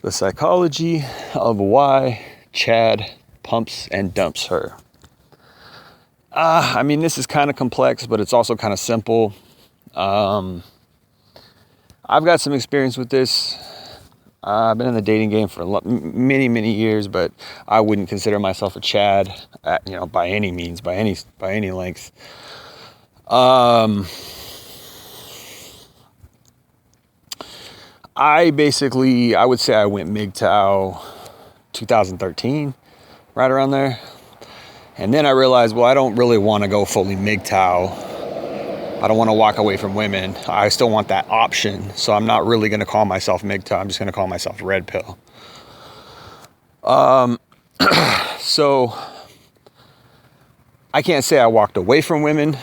The psychology of why Chad pumps and dumps her. I mean, this is kind of complex, but it's also kind of simple. I've got some experience with this. I've been in the dating game for many years, but I wouldn't consider myself a Chad, by any means, by any length. I would say I went MGTOW 2013, right around there. And then I realized, well, I don't really want to go fully MGTOW. I don't want to walk away from women. I still want that option. So I'm not really going to call myself MGTOW. I'm just going to call myself Red Pill. So I can't say I walked away from women,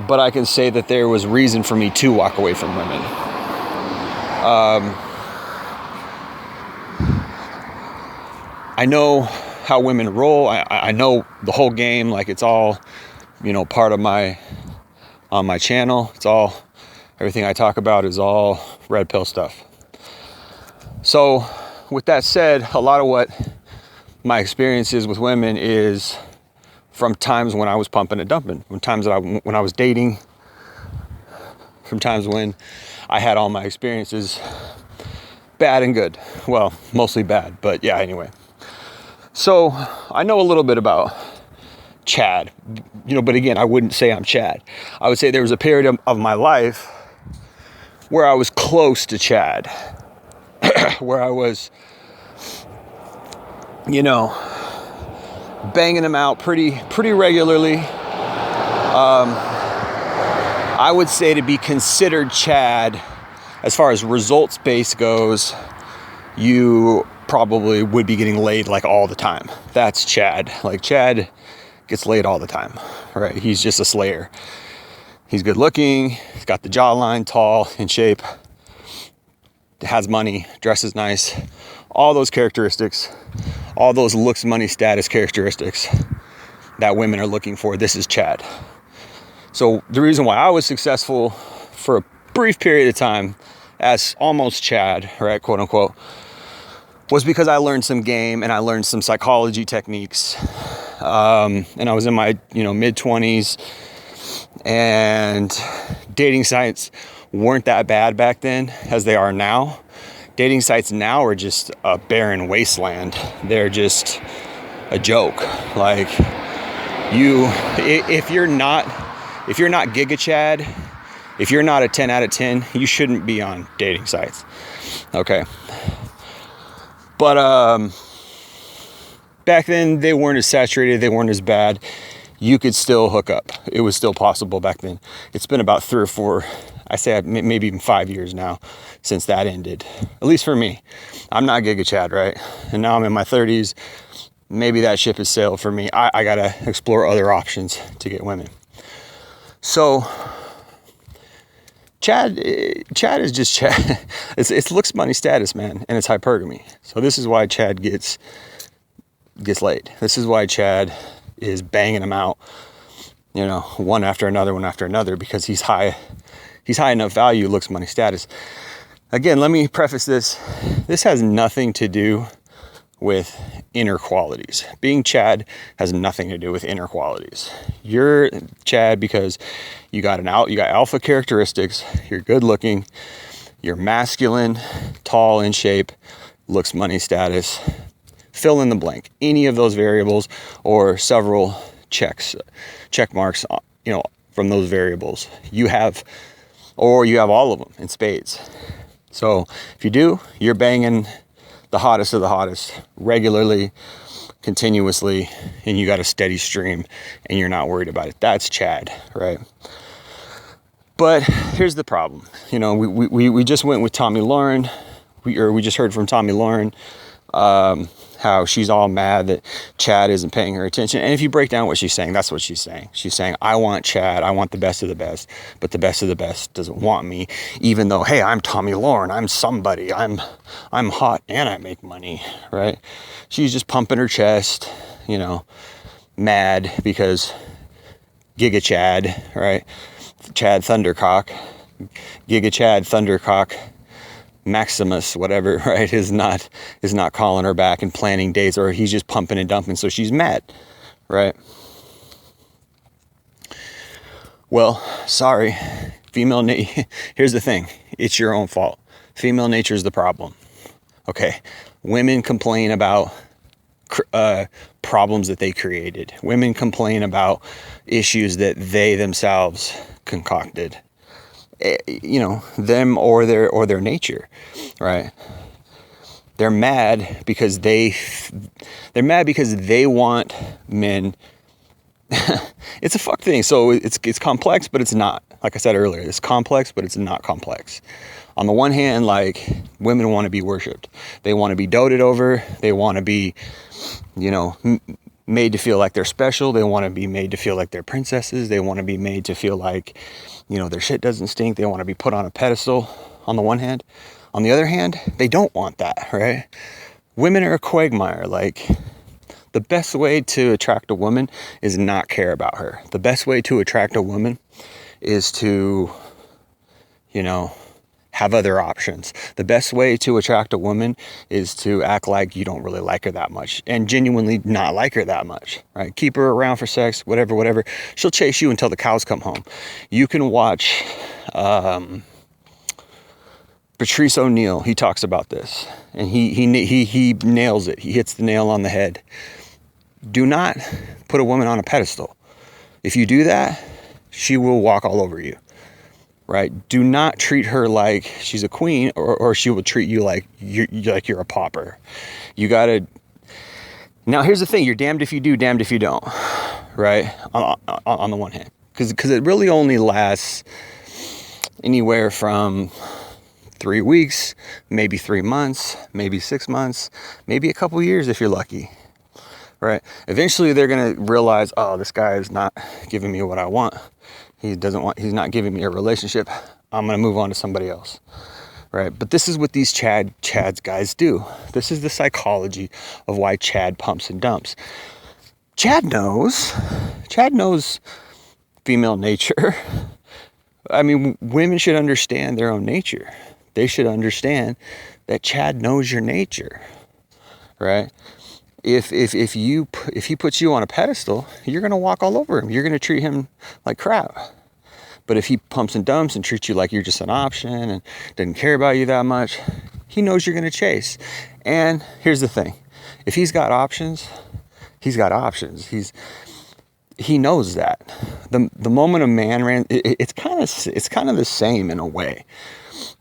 but I can say that there was reason for me to walk away from women. I know how women roll. I know the whole game. Like, it's all, part of on my channel. Everything I talk about is all Red Pill stuff. So with that said, a lot of what my experience is with women is from times when I was pumping and dumping, from times when I was dating, from times when I had all my experiences, bad and good. Well, mostly bad, but yeah, anyway. So I know a little bit about Chad, but again, I wouldn't say I'm Chad. I would say there was a period of my life where I was close to Chad, where I was, banging him out pretty regularly. I would say to be considered Chad, as far as results base goes, you probably would be getting laid like all the time. That's Chad. Like, Chad gets laid all the time, right? He's just a slayer. He's good looking. He's got the jawline, tall, in shape, has money, dresses nice. All those characteristics, all those looks, money, status characteristics that women are looking for. This is Chad. So the reason why I was successful for a brief period of time as almost Chad, right, quote unquote, was because I learned some game and I learned some psychology techniques. And I was in my, mid-20s, and dating sites weren't that bad back then as they are now. Dating sites now are just a barren wasteland. They're just a joke. Like, if you're not Giga Chad, if you're not a 10 out of 10, you shouldn't be on dating sites. Okay. But back then, they weren't as saturated. They weren't as bad. You could still hook up. It was still possible back then. It's been about 3 or 4, I say maybe even 5 years now since that ended. At least for me. I'm not Giga Chad, right? And now I'm in my 30s. Maybe that ship has sailed for me. I got to explore other options to get women. So Chad is just Chad. It's looks, money, status, man, and it's hypergamy. So this is why Chad gets laid. This is why Chad is banging them out, one after another, because he's high enough value, looks, money, status. Again, let me preface this. This has nothing to do with inner qualities. Being Chad has nothing to do with inner qualities. You're Chad because you got alpha characteristics. You're good looking. You're masculine, tall, in shape, looks, money, status. Fill in the blank. Any of those variables or several check marks, from those variables. You have all of them in spades. So if you do, you're banging the hottest of the hottest regularly, continuously, and you got a steady stream and you're not worried about it. That's Chad, right? But here's the problem. We just went with Tomi Lahren. We just heard from Tomi Lahren, how she's all mad that Chad isn't paying her attention. And if you break down what she's saying, that's what she's saying. She's saying, I want Chad, I want the best of the best, but the best of the best doesn't want me, even though, hey, I'm Tomi Lahren, I'm somebody, I'm hot and I make money, right? She's just pumping her chest, mad because Giga Chad, right? Chad Thundercock, Giga Chad Thundercock Maximus, whatever, right, is not calling her back and planning dates, or he's just pumping and dumping, so she's mad, right? Well, sorry, here's the thing, it's your own fault. Female nature is the problem. Okay, women complain about problems that they created. Women complain about issues that they themselves concocted. Them or their nature, right? They're mad because they want men. It's a fuck thing. So it's complex, but it's not. Like I said earlier, it's complex, but it's not complex. On the one hand, like, women want to be worshipped. They want to be doted over. They want to be, made to feel like they're special. They want to be made to feel like they're princesses. They want to be made to feel like, their shit doesn't stink. They want to be put on a pedestal on the one hand. On the other hand, they don't want that, right? Women are a quagmire. Like, the best way to attract a woman is not care about her. The best way to attract a woman is to, have other options. The best way to attract a woman is to act like you don't really like her that much and genuinely not like her that much, right? Keep her around for sex, whatever. She'll chase you until the cows come home. You can watch Patrice O'Neal. He talks about this, and he nails it. He hits the nail on the head. Do not put a woman on a pedestal. If you do that, she will walk all over you. Right? Do not treat her like she's a queen, or she will treat you like you're a pauper. You gotta. Now, here's the thing: you're damned if you do, damned if you don't. Right? On the one hand, because it really only lasts anywhere from 3 weeks, maybe 3 months, maybe 6 months, maybe a couple years if you're lucky. Right? Eventually, they're gonna realize, oh, this guy is not giving me what I want. He's not giving me a relationship. I'm going to move on to somebody else. Right? But this is what these Chads guys do. This is the psychology of why Chad pumps and dumps. Chad knows female nature. I mean, women should understand their own nature. They should understand that Chad knows your nature. Right? If he puts you on a pedestal, you're going to walk all over him. You're going to treat him like crap. But if he pumps and dumps and treats you like you're just an option and doesn't care about you that much, he knows you're going to chase. And here's the thing. If he's got options, he's got options. He knows that. The moment a man ran, it's kind of the same in a way.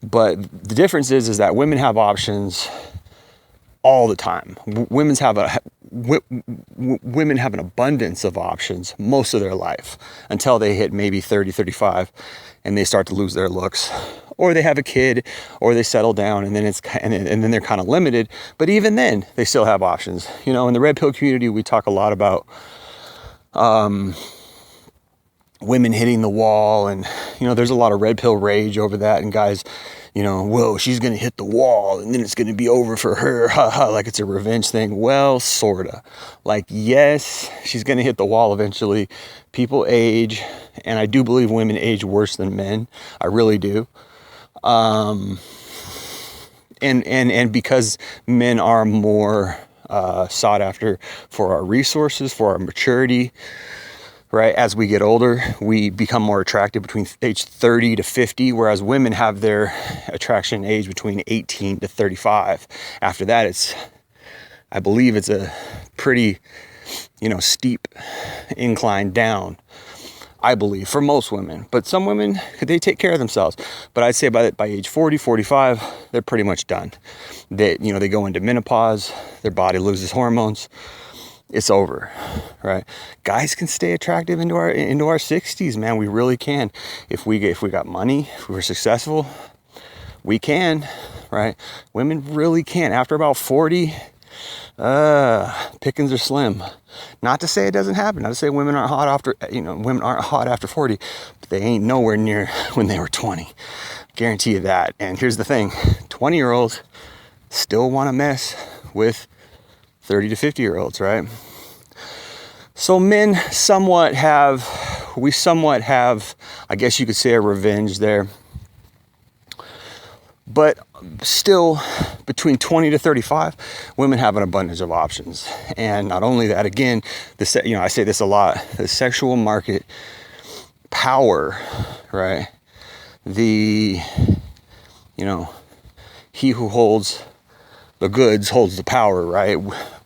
But the difference is that women have options all the time. Women have an abundance of options most of their life until they hit maybe 30, 35 and they start to lose their looks, or they have a kid, or they settle down, and then they're kind of limited. But even then, they still have options. In the red pill community, we talk a lot about women hitting the wall, and there's a lot of red pill rage over that, and guys, whoa, she's gonna hit the wall and then it's gonna be over for her, like it's a revenge thing. Well, sorta. Like, yes, she's gonna hit the wall eventually. People age, and I do believe women age worse than men. I really do. And because men are more sought after for our resources, for our maturity, right? As we get older, we become more attractive between age 30 to 50, whereas women have their attraction age between 18 to 35. After that, I believe it's a pretty, steep incline down, I believe, for most women. But some women, they take care of themselves. But I'd say by age 40, 45, they're pretty much done. They go into menopause, their body loses hormones. It's over, right? Guys can stay attractive into our 60s, man. We really can. If we got money, if we're successful, we can, right? Women really can. After about 40, pickings are slim. Not to say it doesn't happen. Not to say women aren't hot after 40, but they ain't nowhere near when they were 20. Guarantee you that. And here's the thing: 20-year-olds still want to mess with 30 to 50-year-olds, right? So men somewhat have, I guess you could say, a revenge there. But still, between 20 to 35, women have an abundance of options. And not only that, again, I say this a lot, the sexual market power, right? He who holds the goods holds the power, right?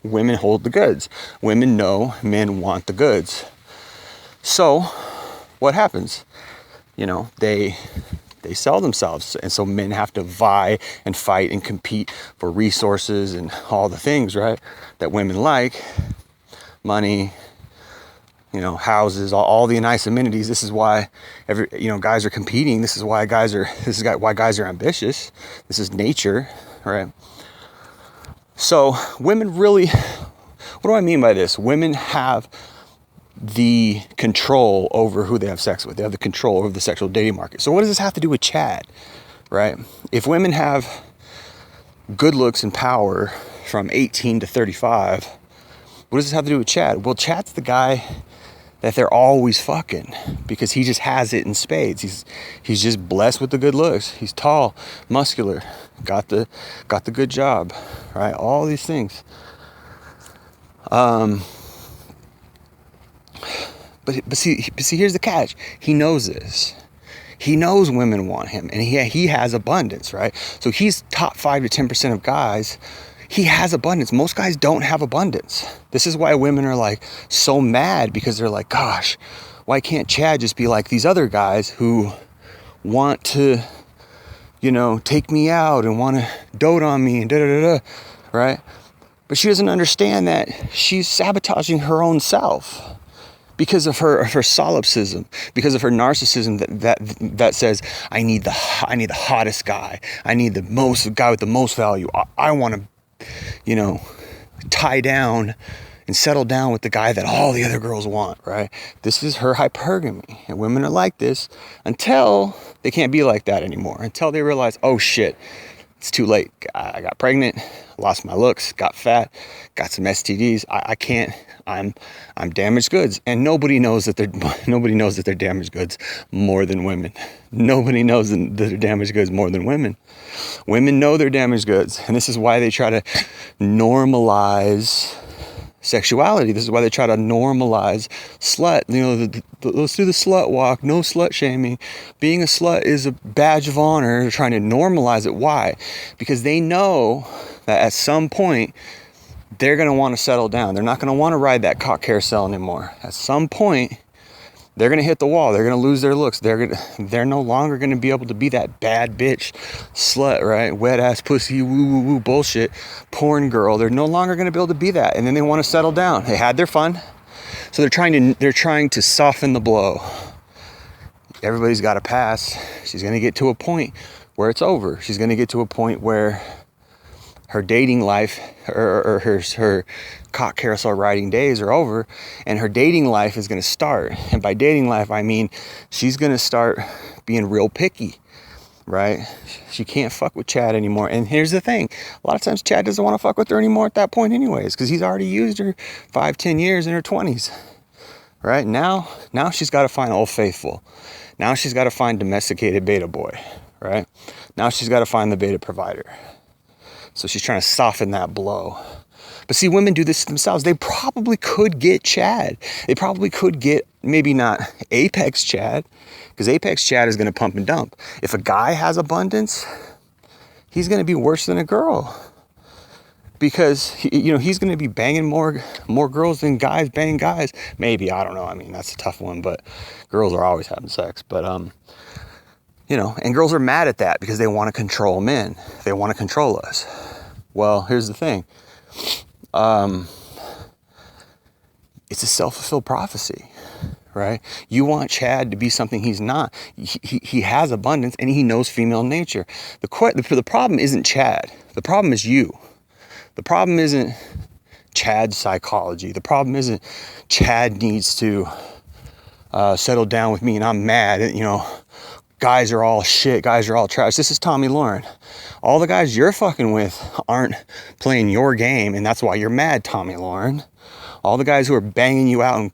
Women hold the goods. Women know men want the goods. So what happens? They sell themselves. And so men have to vie and fight and compete for resources and all the things, right, that women like. Money, houses, all the nice amenities. This is why guys are competing. This is why guys are ambitious. This is nature, right? So women really, what do I mean by this? Women have the control over who they have sex with. They have the control over the sexual dating market. So what does this have to do with Chad, right? If women have good looks and power from 18 to 35, what does this have to do with Chad? Well, Chad's the guy that they're always fucking because he just has it in spades. He's just blessed with the good looks. He's tall, muscular, got the good job, right? All these things. But see, here's the catch. He knows this. He knows women want him, and he has abundance, right? So he's top 5 to 10% of guys. He has abundance. Most guys don't have abundance. This is why women are like so mad, because they're like, gosh, why can't Chad just be like these other guys who want to, take me out and want to dote on me and da-da-da-da, right? But she doesn't understand that she's sabotaging her own self. Because of her solipsism, because of her narcissism that says, I need the hottest guy. I need the guy with the most value. I want to, tie down and settle down with the guy that all the other girls want, right? This is her hypergamy. And women are like this until they can't be like that anymore. Until they realize, oh shit, it's too late. I got pregnant, lost my looks, got fat, got some STDs. I can't. I'm damaged goods, and nobody knows that they're damaged goods more than women. Nobody knows that they're damaged goods more than women. Women know they're damaged goods, and this is why they try to normalize sexuality. This is why they try to normalize slut. Let's do the slut walk. No slut shaming. Being a slut is a badge of honor. They're trying to normalize it. Why? Because they know that at some point they're going to want to settle down. They're not going to want to ride that cock carousel anymore. At some point, they're going to hit the wall. They're going to lose their looks. They're no longer going to be able to be that bad bitch, slut, right? Wet ass pussy, woo woo woo bullshit, porn girl. They're no longer going to be able to be that. And then they want to settle down. They had their fun. So they're trying to soften the blow. Everybody's got to pass. She's going to get to a point where it's over. She's going to get to a point where her dating life or her cock carousel riding days are over, and her dating life is going to start. And by dating life, I mean she's going to start being real picky, right? She can't fuck with Chad anymore. And here's the thing. A lot of times Chad doesn't want to fuck with her anymore at that point anyways, because he's already used her 5-10 years in her 20s, right? Now she's got to find Old Faithful. Now she's got to find domesticated beta boy, right? Now she's got to find the beta provider. So she's trying to soften that blow. But see, women do this themselves. They probably could get Chad. They probably could get, maybe not Apex Chad, because Apex Chad is going to pump and dump. If a guy has abundance, he's going to be worse than a girl. Because, he's going to be banging more girls than guys bang guys. Maybe, I don't know. I mean, that's a tough one, but girls are always having sex. But, and girls are mad at that because they want to control men. They want to control us. Well, here's the thing. It's a self-fulfilled prophecy, right? You want Chad to be something he's not. He has abundance and he knows female nature. The problem isn't Chad. The problem is you. The problem isn't Chad's psychology. The problem isn't Chad needs to settle down with me and I'm mad. Guys are all shit. Guys are all trash. This is Tommy Lauren. All the guys you're fucking with aren't playing your game, and that's why you're mad, Tommy Lauren. All the guys who are banging you out and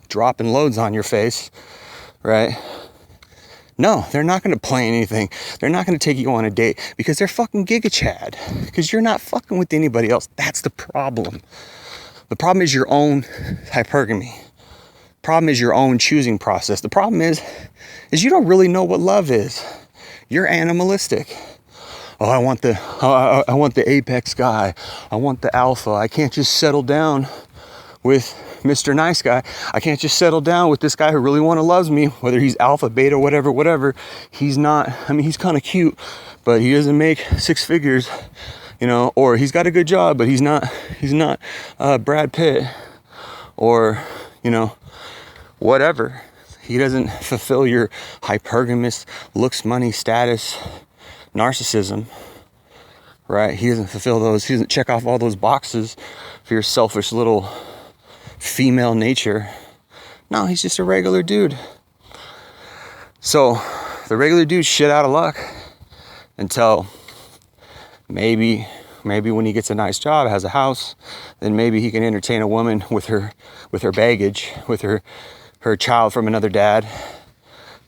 dropping loads on your face, right? No, they're not going to plan anything. They're not going to take you on a date because they're fucking Giga Chad. Because you're not fucking with anybody else. That's the problem. The problem is your own hypergamy. Problem is your own choosing process. The problem is you don't really know what love is. You're animalistic. Oh, I want the apex guy. I want the alpha. I can't just settle down with Mr. Nice Guy. I can't just settle down with this guy who really loves me, whether he's alpha, beta, whatever. He's not, I mean, he's kind of cute, but he doesn't make six figures, you know, or he's got a good job, but he's not Brad Pitt, or, you know, whatever. He doesn't fulfill your hypergamous looks, money, status, narcissism, right? He doesn't fulfill those. He doesn't check off all those boxes for your selfish little female nature. No, he's just a regular dude. So the regular dude's shit out of luck until maybe when he gets a nice job, has a house, then maybe he can entertain a woman with her baggage, with her child from another dad,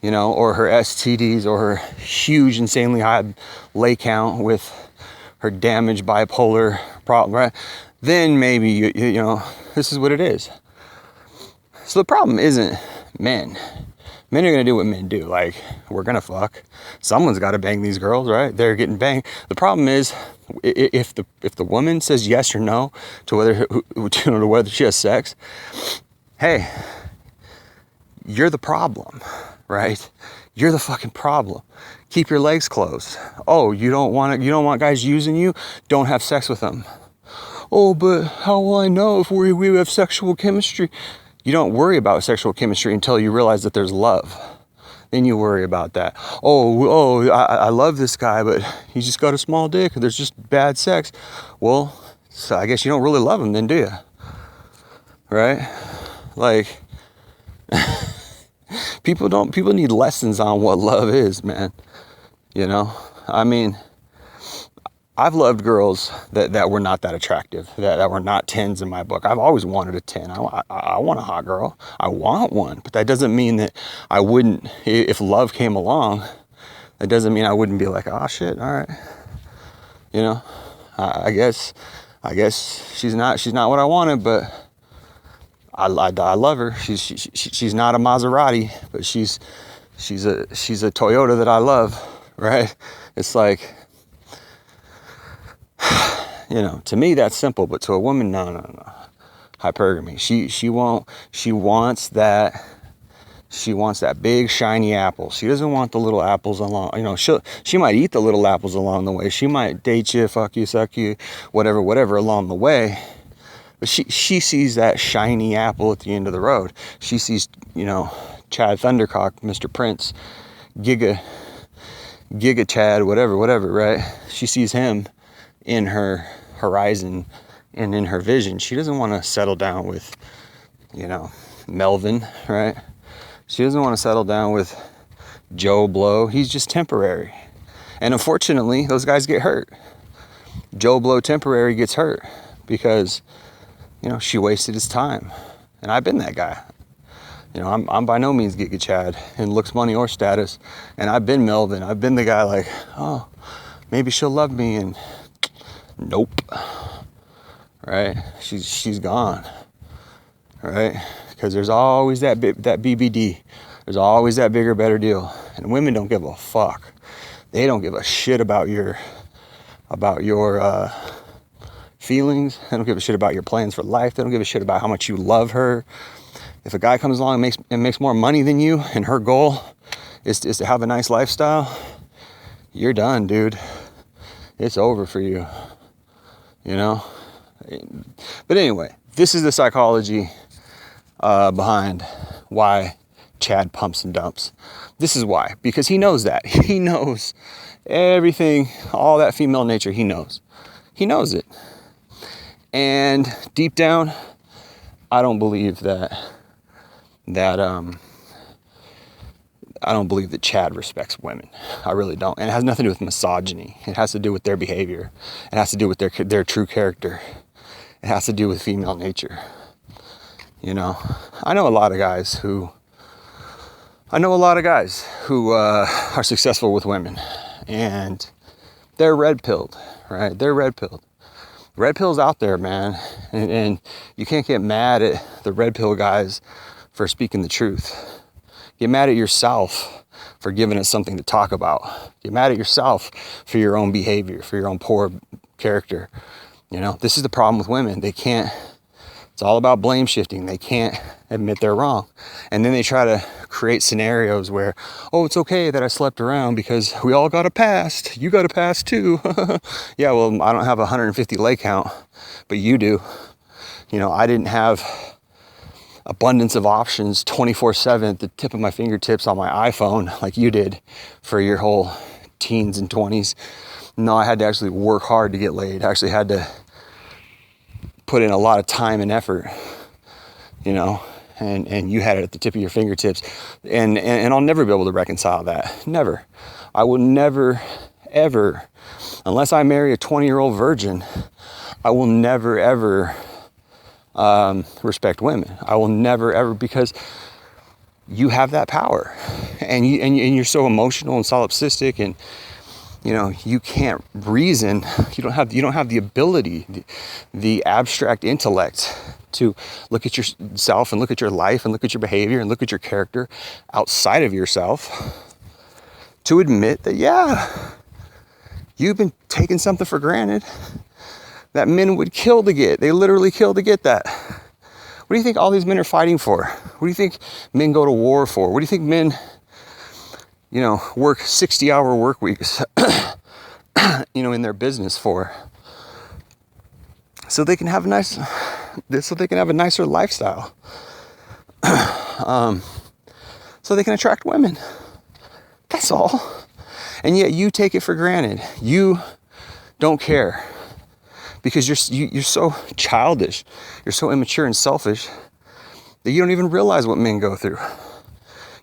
you know, or her STDs, or her huge, insanely high lay count with her damaged bipolar problem, right? Then maybe, you know, this is what it is. So the problem isn't men. Men are going to do what men do. Like, we're going to fuck. Someone's got to bang these girls, right? They're getting banged. The problem is, if the woman says yes or no to whether she has sex, hey, you're the problem, right? You're the fucking problem. Keep your legs closed. Oh, you don't want guys using you? Don't have sex with them. Oh, but how will I know if we have sexual chemistry? You don't worry about sexual chemistry until you realize that there's love. Then you worry about that. I love this guy, but he's just got a small dick. There's just bad sex. Well, so I guess you don't really love him then, do you? Right? Like, people need lessons on what love is, man. You know? I mean, I've loved girls that were not that attractive, that were not 10s in my book. I've always wanted a 10. I want a hot girl. I want one. But that doesn't mean that I wouldn't, if love came along, that doesn't mean I wouldn't be like, oh shit, all right. You know, I guess she's not what I wanted, but I love her. She's not a Maserati, but she's a Toyota that I love, right? It's like, you know, to me that's simple, but to a woman, no. Hypergamy. She wants that big shiny apple. She doesn't want the little apples along, you know, she might eat the little apples along the way. She might date you, fuck you, suck you, whatever along the way. But she sees that shiny apple at the end of the road. She sees, you know, Chad Thundercock, Mr. Prince, Giga Chad, whatever, right? She sees him in her horizon and in her vision. She doesn't want to settle down with, you know, Melvin, right? She doesn't want to settle down with Joe Blow. He's just temporary. And unfortunately, those guys get hurt. Joe Blow temporary gets hurt because, you know, she wasted his time. And I've been that guy. You know, I'm by no means Giga Chad in looks, money, or status. And I've been Melvin. I've been the guy like, oh, maybe she'll love me, and nope. Right? She's gone. Right? Because there's always that BBD. There's always that bigger, better deal. And women don't give a fuck. They don't give a shit about your feelings. They don't give a shit about your plans for life. They don't give a shit about how much you love her. If a guy comes along and makes more money than you, and her goal is to have a nice lifestyle, you're done, dude. It's over for you. You know? But anyway, this is the psychology behind why Chad pumps and dumps. This is why. Because he knows that. He knows everything, all that female nature, he knows. He knows it. And deep down, I don't believe that Chad respects women. I really don't. And it has nothing to do with misogyny. It has to do with their behavior. It has to do with their true character. It has to do with female nature. You know, I know a lot of guys who I know a lot of guys who are successful with women, and they're red-pilled, right? They're red-pilled. Red pill's out there, man, and you can't get mad at the red pill guys for speaking the truth. Get mad at yourself for giving us something to talk about. Get mad at yourself for your own behavior, for your own poor character. You know, this is the problem with women. They can't, it's all about blame shifting. They can't admit they're wrong. And then they try to create scenarios where, oh, it's okay that I slept around because we all got a pass. You got a pass too. Yeah, well, I don't have a 150 leg count, but you do. You know, I didn't have abundance of options 24/7 at the tip of my fingertips on my iPhone like you did for your whole teens and 20s. No, I had to actually work hard to get laid. I actually had to put in a lot of time and effort, you know, and you had it at the tip of your fingertips. And I'll never be able to reconcile that. Never. I will never, ever, unless I marry a 20-year-old virgin, I will never, ever respect women. I will never, ever, because you have that power, and you're so emotional and solipsistic, and you know, you can't reason. You don't have the ability, the abstract intellect to look at yourself and look at your life and look at your behavior and look at your character outside of yourself to admit that, yeah, you've been taking something for granted that men would kill to get. They literally kill to get that. What do you think all these men are fighting for? What do you think men go to war for? What do you think men, you know, work 60-hour work weeks, you know, in their business for? So they can have a nicer lifestyle. So they can attract women. That's all. And yet you take it for granted. You don't care because you're so childish. You're so immature and selfish that you don't even realize what men go through.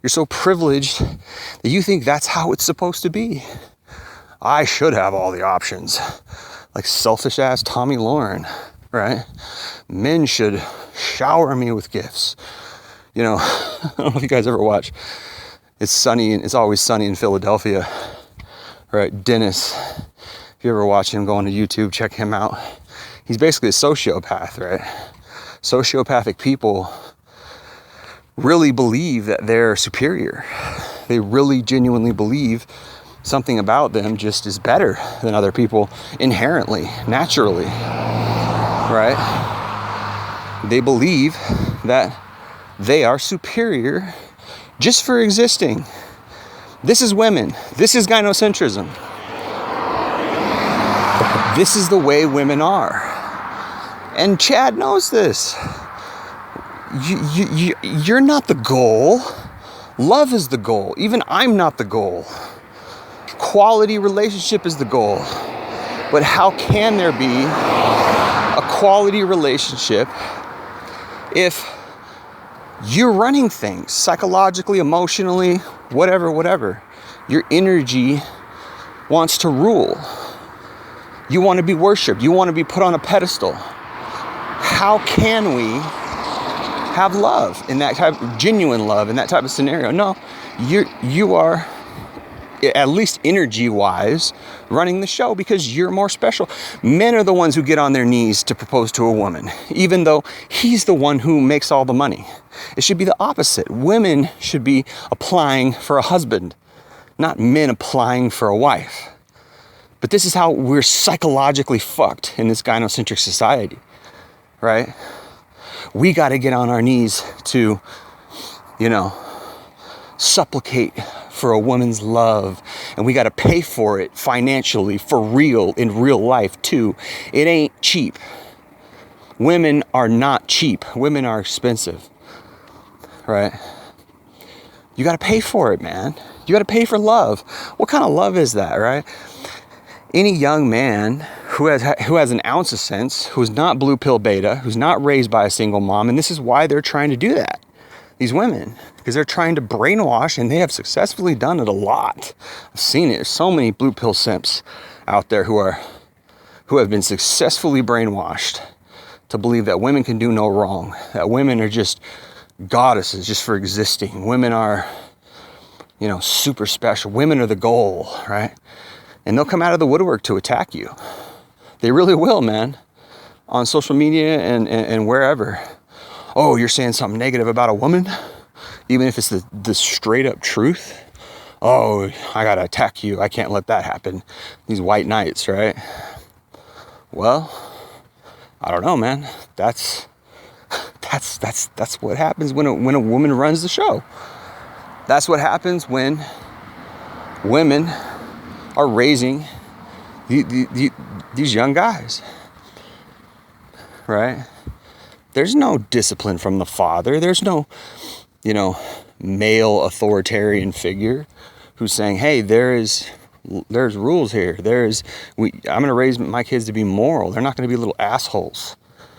You're so privileged that you think that's how it's supposed to be. I should have all the options. Like selfish ass Tommy Lauren, right? Men should shower me with gifts. You know, I don't know if you guys ever watch It's Always Sunny in Philadelphia, right? Dennis, if you ever watch him, go on to YouTube, check him out. He's basically a sociopath, right? Sociopathic people really believe that they're superior. They really genuinely believe something about them just is better than other people inherently, naturally, right? They believe that they are superior just for existing. This is women. This is gynocentrism. This is the way women are. And Chad knows this. You're not the goal. Love is the goal. Even I'm not the goal. Quality relationship is the goal. But how can there be a quality relationship if you're running things psychologically, emotionally, whatever? Your energy wants to rule. You want to be worshipped. You want to be put on a pedestal. How can we have love in that type of genuine love in that type of scenario? No, you are, at least energy-wise, running the show because you're more special. Men are the ones who get on their knees to propose to a woman, even though he's the one who makes all the money. It should be the opposite. Women should be applying for a husband, not men applying for a wife. But this is how we're psychologically fucked in this gynocentric society, right? We got to get on our knees to, you know, supplicate for a woman's love, and we got to pay for it financially, for real, in real life too. It ain't cheap. Women are not cheap. Women are expensive, right? You got to pay for it, man. You got to pay for love. What kind of love is that, right? Any young man who has an ounce of sense, who's not blue pill beta, who's not raised by a single mom, and this is why they're trying to do that, these women, because they're trying to brainwash, and they have successfully done it a lot. I've seen it. There's so many blue pill simps out there who have been successfully brainwashed to believe that women can do no wrong, that women are just goddesses just for existing. Women are super special. Women are the goal, right? And they'll come out of the woodwork to attack you. They really will, man. On social media and wherever. Oh, you're saying something negative about a woman? Even if it's the straight up truth. Oh, I gotta attack you. I can't let that happen. These white knights, right? Well, I don't know, man. That's what happens when a woman runs the show. That's what happens when women are raising these young guys, right? There's no discipline from the father. There's no, male authoritarian figure who's saying, hey, there's rules here. I'm going to raise my kids to be moral. They're not going to be little assholes.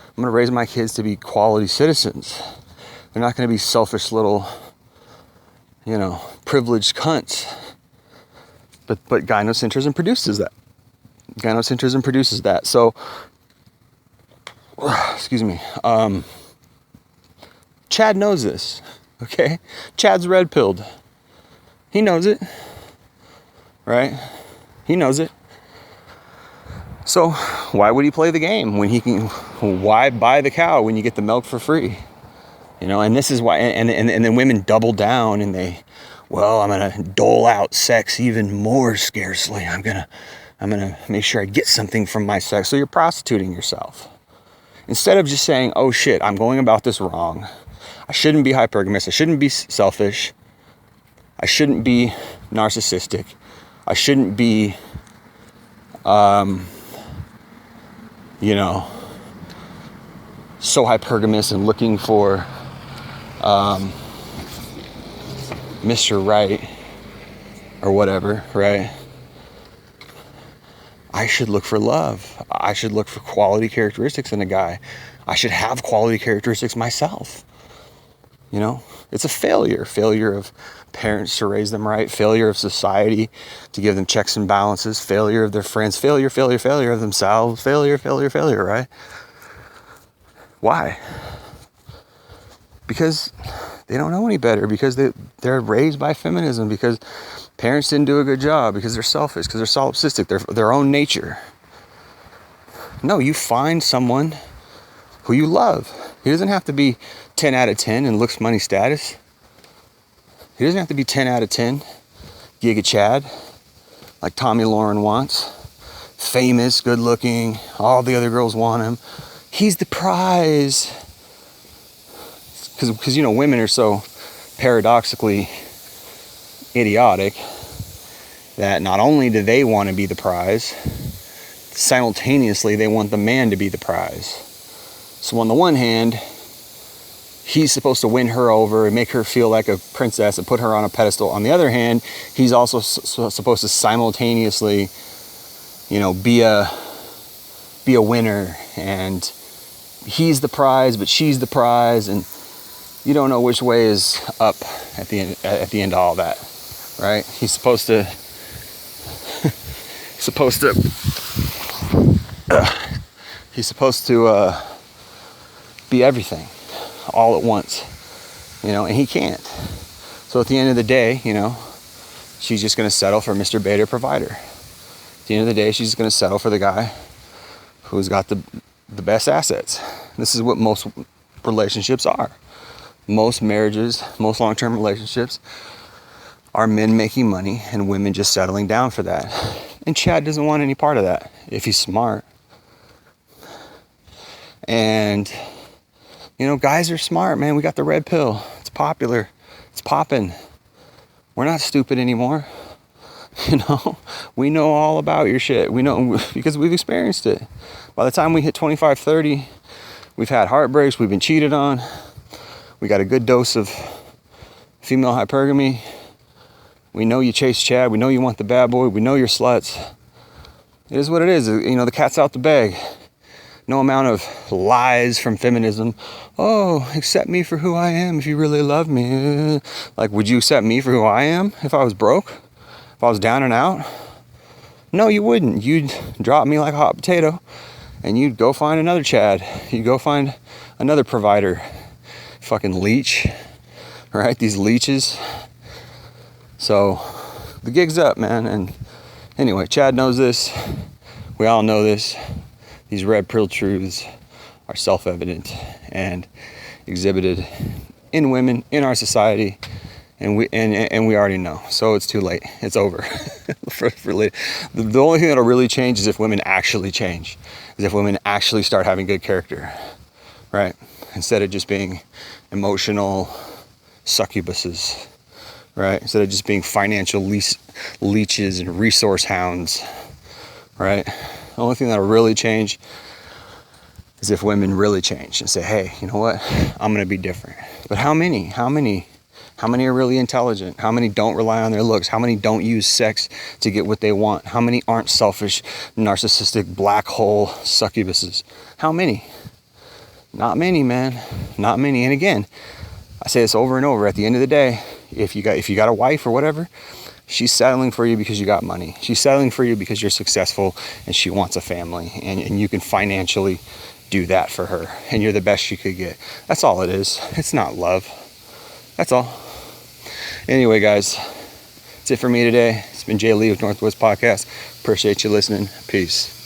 I'm going to raise my kids to be quality citizens. They're not going to be selfish little, privileged cunts. But gynocentrism produces that. So, excuse me. Chad knows this, okay? Chad's red-pilled. He knows it, right? He knows it. So why would he play the game when he can? Why buy the cow when you get the milk for free? And this is why. And then women double down and I'm gonna dole out sex even more scarcely. I'm gonna make sure I get something from my sex. So you're prostituting yourself instead of just saying, oh shit, I'm going about this wrong. I shouldn't be hypergamous. I shouldn't be selfish. I shouldn't be narcissistic. I shouldn't be, so hypergamous and looking for Mr. Right or whatever, right? I should look for love. I should look for quality characteristics in a guy. I should have quality characteristics myself. It's a failure of parents to raise them right, failure of society to give them checks and balances, failure of their friends, failure of themselves, failure, right? Why? Because they don't know any better, because they're raised by feminism, because parents didn't do a good job, because they're selfish, because they're solipsistic, they're their own nature. No, you find someone who you love. He doesn't have to be 10 out of 10 in looks, money, status. He doesn't have to be 10 out of 10 Giga Chad like Tommy Lauren wants. Famous, good looking, all the other girls want him. He's the prize. Because women are so paradoxically idiotic that not only do they want to be the prize, simultaneously they want the man to be the prize. So on the one hand, he's supposed to win her over and make her feel like a princess and put her on a pedestal. On the other hand, he's also supposed to simultaneously, be a winner, and he's the prize, but she's the prize, and you don't know which way is up at the end of all that, right? He's supposed to be everything all at once, and he can't. So at the end of the day, she's just going to settle for Mr. Beta Provider. At the end of the day, she's just going to settle for the guy who's got the best assets. This is what most relationships are. Most marriages, most long-term relationships are men making money and women just settling down for that. And Chad doesn't want any part of that if he's smart. And guys are smart, man. We got the red pill. It's popular. It's popping. We're not stupid anymore. We know all about your shit. We know because we've experienced it. By the time we hit 25, 30, we've had heartbreaks. We've been cheated on. We got a good dose of female hypergamy. We know you chase Chad. We know you want the bad boy. We know you're sluts. It is what it is. The cat's out the bag. No amount of lies from feminism. Oh, accept me for who I am if you really love me. Like, would you accept me for who I am if I was broke? If I was down and out? No, you wouldn't. You'd drop me like a hot potato and you'd go find another Chad. You'd go find another provider. Fucking leech. Right? These leeches. So the gig's up, man. And anyway, Chad knows this. We all know this. These red pill truths are self-evident and exhibited in women in our society, and we already know. So it's too late. It's over. The only thing that'll really change is if women actually change. Is if women actually start having good character, right? Instead of just being emotional succubuses, right? Instead of just being financial leeches and resource hounds, right? The only thing that'll really change is if women really change and say, hey, you know what? I'm going to be different. But how many? How many are really intelligent? How many don't rely on their looks? How many don't use sex to get what they want? How many aren't selfish, narcissistic, black hole succubuses? How many? Not many, man. Not many. And again, I say this over and over. At the end of the day, if you got a wife or whatever, she's settling for you because you got money. She's settling for you because you're successful and she wants a family, and you can financially do that for her, and you're the best she could get. That's all it is. It's not love. That's all. Anyway, guys, that's it for me today. It's been Jay Lee with Northwest Podcast. Appreciate you listening. Peace.